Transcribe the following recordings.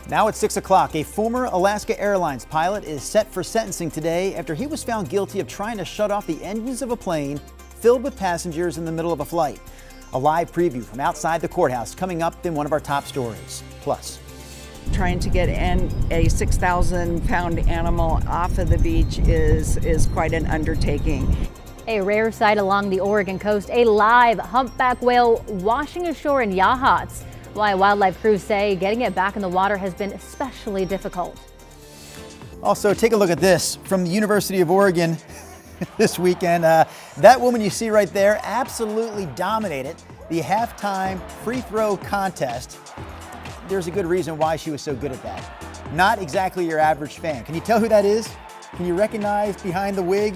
Now at 6 o'clock, a former Alaska Airlines pilot is set for sentencing today after he was found guilty of trying to shut off the engines of a plane filled with passengers in the middle of a flight. A live preview from outside the courthouse coming up in one of our top stories. Plus, trying to get a 6,000-pound animal off of the beach is quite an undertaking. A rare sight along the Oregon coast, a live humpback whale washing ashore in Yachats. Why wildlife crews say getting it back in the water has been especially difficult. also take a look at this from the University of Oregon this weekend. That woman you see right there absolutely dominated the halftime free throw contest. There's a good reason why she was so good at that. Not exactly your average fan. Can you tell who that is? Can you recognize behind the wig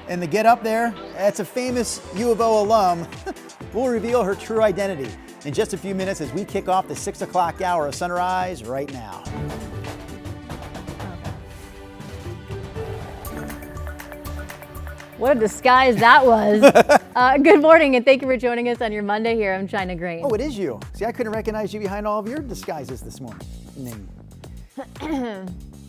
and the get up there? That's a famous U of O alum. We'll reveal her true identity in just a few minutes as we kick off the 6 o'clock hour of Sunrise right now. What a disguise that was. Good morning and thank you for joining us on your Monday here. I'm China Green. Oh, it is you. See, I couldn't recognize you behind all of your disguises this morning.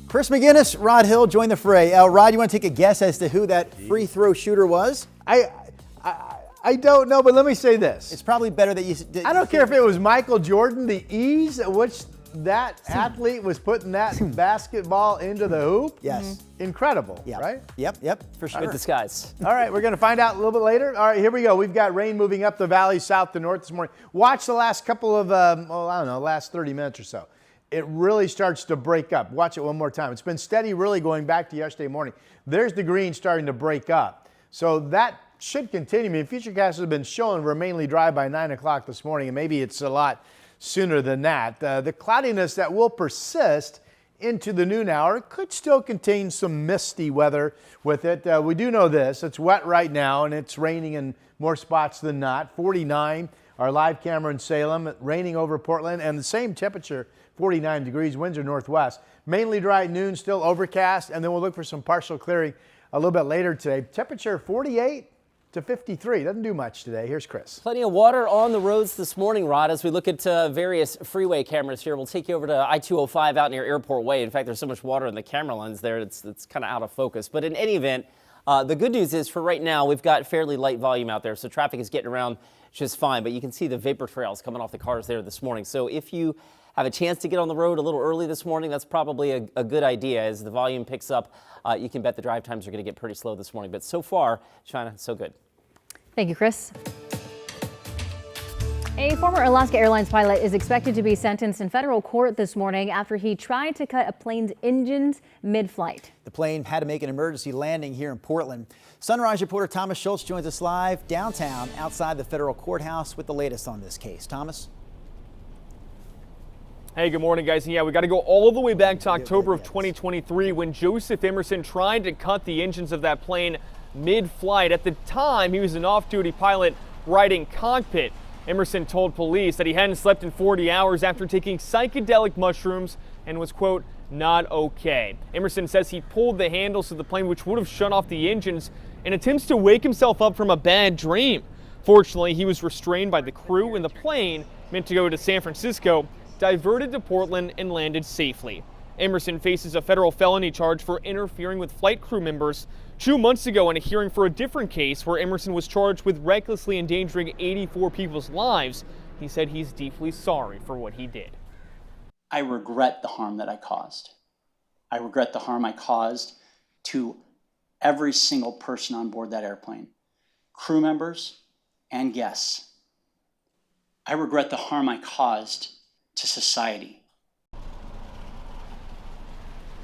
Chris McGinnis, Rod Hill join the fray. Rod, you want to take a guess as to who that free throw shooter was? I don't know, but let me say this. It's probably better that you... I don't care if it was Michael Jordan, the ease at which that athlete was putting that basketball into the hoop. Yes. Incredible, Yep. right? Yep, for sure. Good disguise. All right, we're going to find out a little bit later. All right, here we go. We've got rain moving up the valley, south to north this morning. Watch the last couple of, last 30 minutes or so. It really starts to break up. Watch it one more time. It's been steady really going back to yesterday morning. There's the green starting to break up. So that should continue. I mean, Futurecast has been showing we're mainly dry by 9 o'clock this morning, and maybe it's a lot sooner than that. The cloudiness that will persist into the noon hour could still contain some misty weather with it. We do know this. It's wet right now, and it's raining in more spots than not. 49, our live camera in Salem, raining over Portland, and the same temperature, 49 degrees, winds are northwest. Mainly dry at noon, still overcast, and then we'll look for some partial clearing a little bit later today. Temperature 48 to 53. Doesn't do much today. Here's Chris. Plenty of water on the roads this morning, Rod, as we look at various freeway cameras here. We'll take you over to I-205 out near Airport Way. In fact, there's so much water in the camera lens there, it's kind of out of focus. But in any event, the good news is for right now, we've got fairly light volume out there, so traffic is getting around just fine. But you can see the vapor trails coming off the cars there this morning. So if you have a chance to get on the road a little early this morning, that's probably a good idea. As the volume picks up, you can bet the drive times are going to get pretty slow this morning. But so far, China, so good. Thank you, Chris. A former Alaska Airlines pilot is expected to be sentenced in federal court this morning after he tried to cut a plane's engines mid-flight. The plane had to make an emergency landing here in Portland. Sunrise reporter Thomas Schultz joins us live downtown outside the federal courthouse with the latest on this case. Thomas? Hey, good morning, guys. Yeah, we got to go all the way back to October of 2023 when Joseph Emerson tried to cut the engines of that plane mid-flight. At the time, he was an off-duty pilot riding cockpit. Emerson told police that he hadn't slept in 40 hours after taking psychedelic mushrooms and was, quote, not okay. Emerson says he pulled the handles of the plane, which would have shut off the engines, in attempts to wake himself up from a bad dream. Fortunately, he was restrained by the crew, and the plane, meant to go to San Francisco, diverted to Portland and landed safely. Emerson faces a federal felony charge for interfering with flight crew members 2 months ago in a hearing for a different case where Emerson was charged with recklessly endangering 84 people's lives. He said he's deeply sorry for what he did. I regret the harm that I caused. I regret the harm I caused to every single person on board that airplane, crew members and guests. I regret the harm I caused to society.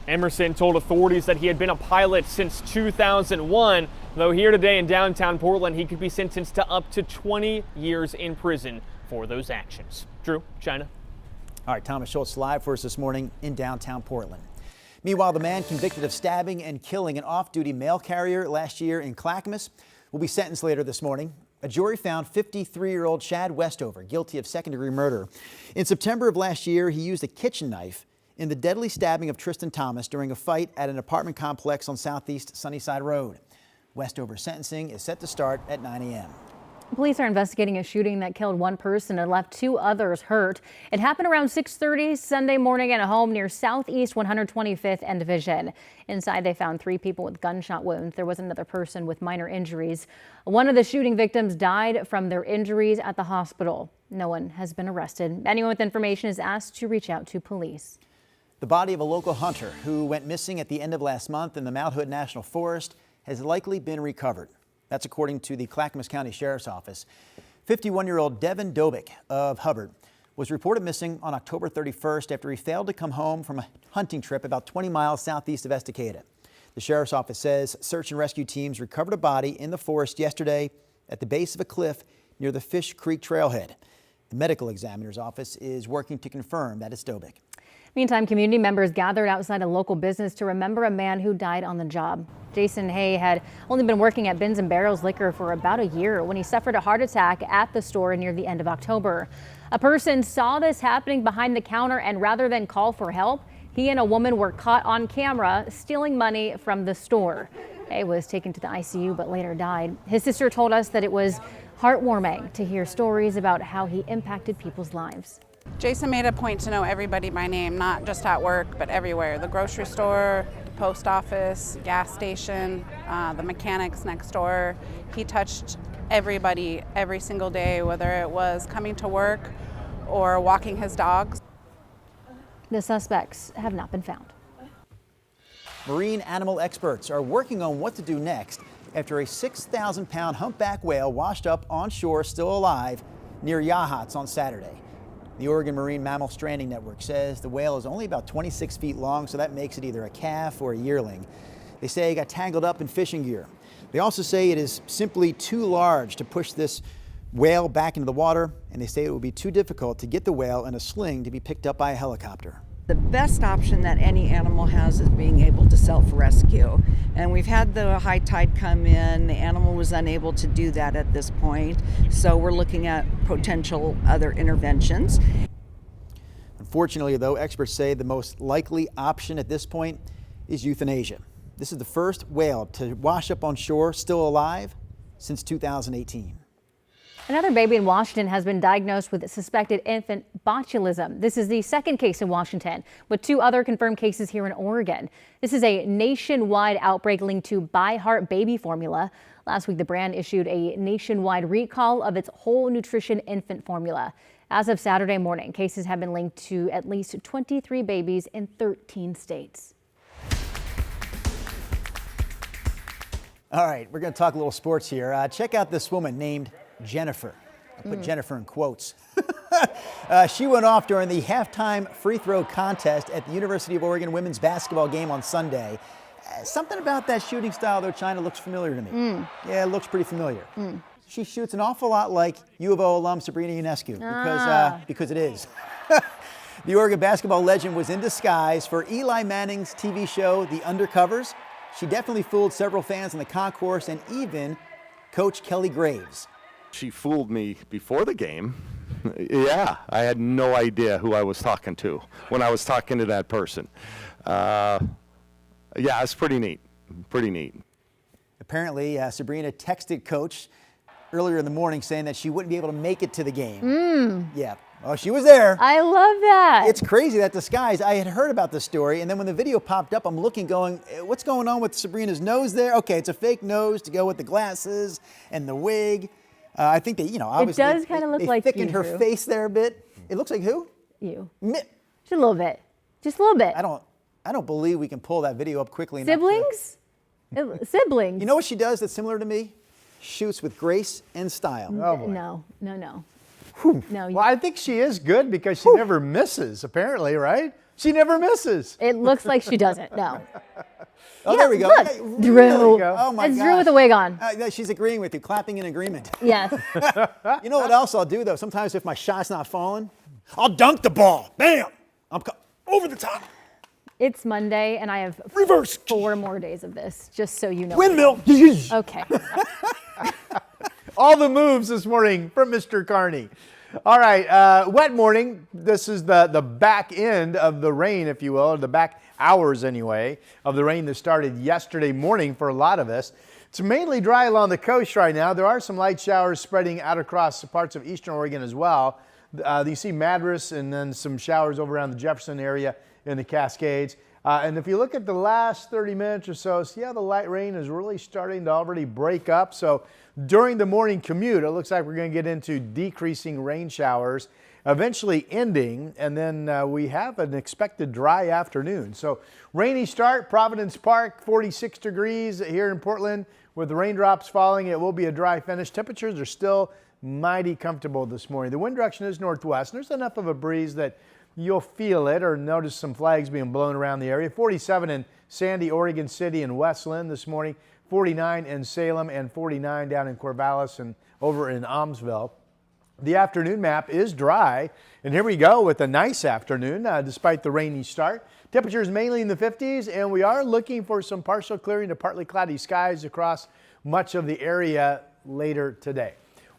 Emerson told authorities that he had been a pilot since 2001, though here today in downtown Portland, he could be sentenced to up to 20 years in prison for those actions. Drew, China. All right, Thomas Schultz live for us this morning in downtown Portland. Meanwhile, the man convicted of stabbing and killing an off-duty mail carrier last year in Clackamas will be sentenced later this morning. A jury found 53-year-old Chad Westover guilty of second-degree murder. In September of last year, he used a kitchen knife in the deadly stabbing of Tristan Thomas during a fight at an apartment complex on Southeast Sunnyside Road. Westover's sentencing is set to start at 9 a.m. Police are investigating a shooting that killed one person and left 2 others hurt. It happened around 6:30 Sunday morning at a home near Southeast 125th and Division. Inside, they found 3 people with gunshot wounds. There was another person with minor injuries. One of the shooting victims died from their injuries at the hospital. No one has been arrested. Anyone with information is asked to reach out to police. The body of a local hunter who went missing at the end of last month in the Mount Hood National Forest has likely been recovered. That's according to the Clackamas County Sheriff's Office. 51-year-old Devin Dobick of Hubbard was reported missing on October 31st after he failed to come home from a hunting trip about 20 miles southeast of Estacada. The Sheriff's Office says search and rescue teams recovered a body in the forest yesterday at the base of a cliff near the Fish Creek trailhead. The medical examiner's office is working to confirm that it's Dobick. Meantime, community members gathered outside a local business to remember a man who died on the job. Jason Hay had only been working at Bins and Barrels Liquor for about a year when he suffered a heart attack at the store near the end of October. A person saw this happening behind the counter, and rather than call for help, he and a woman were caught on camera stealing money from the store. Hay was taken to the ICU but later died. His sister told us that it was heartwarming to hear stories about how he impacted people's lives. Jason made a point to know everybody by name, not just at work, but everywhere. The grocery store, the post office, gas station, the mechanics next door. He touched everybody every single day, whether it was coming to work or walking his dogs. The suspects have not been found. Marine animal experts are working on what to do next after a 6,000-pound humpback whale washed up on shore still alive near Yachats on Saturday. The Oregon Marine Mammal Stranding Network says the whale is only about 26 feet long, so that makes it either a calf or a yearling. They say it got tangled up in fishing gear. They also say it is simply too large to push this whale back into the water, and they say it would be too difficult to get the whale in a sling to be picked up by a helicopter. The best option that any animal has is being able to self-rescue. And we've had the high tide come in. The animal was unable to do that at this point. So we're looking at potential other interventions. Unfortunately, though, experts say the most likely option at this point is euthanasia. This is the first whale to wash up on shore still alive since 2018. Another baby in Washington has been diagnosed with suspected infant botulism. This is the second case in Washington, with 2 other confirmed cases here in Oregon. This is a nationwide outbreak linked to ByHeart baby formula. Last week, the brand issued a nationwide recall of its whole nutrition infant formula. As of Saturday morning, cases have been linked to at least 23 babies in 13 states. All right, we're going to talk a little sports here. Check out this woman named Jennifer. I put Jennifer in quotes. She went off during the halftime free throw contest at the University of Oregon women's basketball game on Sunday. Something about that shooting style, though, China, looks familiar to me. Yeah, it looks pretty familiar. She shoots an awful lot like U of O alum Sabrina Ionescu because it is. The Oregon basketball legend was in disguise for Eli Manning's TV show, The Undercovers. She definitely fooled several fans in the concourse and even Coach Kelly Graves. She fooled me before the game. Yeah, I had no idea who I was talking to when I was talking to that person. Yeah, it's pretty neat. Pretty neat. Apparently, Sabrina texted Coach earlier in the morning saying that she wouldn't be able to make it to the game. Yeah. Oh, she was there. I love that. It's crazy, that disguise. I had heard about the story, and then when the video popped up, I'm looking, going, what's going on with Sabrina's nose there? Okay, it's a fake nose to go with the glasses and the wig. I think they, obviously it does kind of look like thickened her face there a bit. It looks like who? You. Just a little bit. Just a little bit. I don't believe we can pull that video up quickly enough. Siblings? Siblings. You know what she does that's similar to me? Shoots with grace and style. Oh, boy. No. No. Well, I think she is good because she never misses, apparently, right? She never misses. It looks like she doesn't. No. Oh, there we go. Look, Hey, Drew. really? Oh my It's gosh. Drew with a wig on. She's agreeing with you, clapping in agreement. Yes. You know what else I'll do, though? Sometimes if my shot's not falling, I'll dunk the ball. Bam! Over the top. It's Monday, and I have Reverse. 4 more days of this, just so you know. Windmill. Okay. All the moves this morning from Mr. Carney. All right, wet morning. This is the back end of the rain, if you will, or the back hours anyway, of the rain that started yesterday morning for a lot of us. It's mainly dry along the coast right now. There are some light showers spreading out across parts of eastern Oregon as well. You see Madras and then some showers over around the Jefferson area in the Cascades. And if you look at the last 30 minutes or so, see how the light rain is really starting to already break up. So during the morning commute, it looks like we're going to get into decreasing rain showers, eventually ending, and then we have an expected dry afternoon. So rainy start, Providence Park, 46 degrees here in Portland. With the raindrops falling, it will be a dry finish. Temperatures are still mighty comfortable this morning. The wind direction is northwest, and there's enough of a breeze that you'll feel it or notice some flags being blown around the area. 47 in Sandy, Oregon City and Westland this morning, 49 in Salem, and 49 down in Corvallis and over in Almsville. The afternoon map is dry, and here we go with a nice afternoon despite the rainy start. Temperatures mainly in the 50s, and we are looking for some partial clearing to partly cloudy skies across much of the area later today.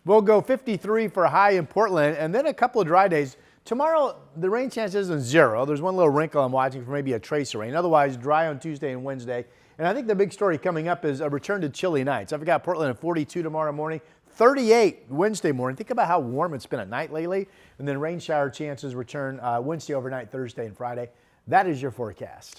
We'll go 53 for a high in Portland, and then a couple of dry days. Tomorrow, the rain chance isn't zero. There's one little wrinkle I'm watching for maybe a trace of rain. Otherwise, dry on Tuesday and Wednesday. And I think the big story coming up is a return to chilly nights. I've got Portland at 42 tomorrow morning, 38 Wednesday morning. Think about how warm it's been at night lately. And then rain shower chances return Wednesday overnight, Thursday, and Friday. That is your forecast.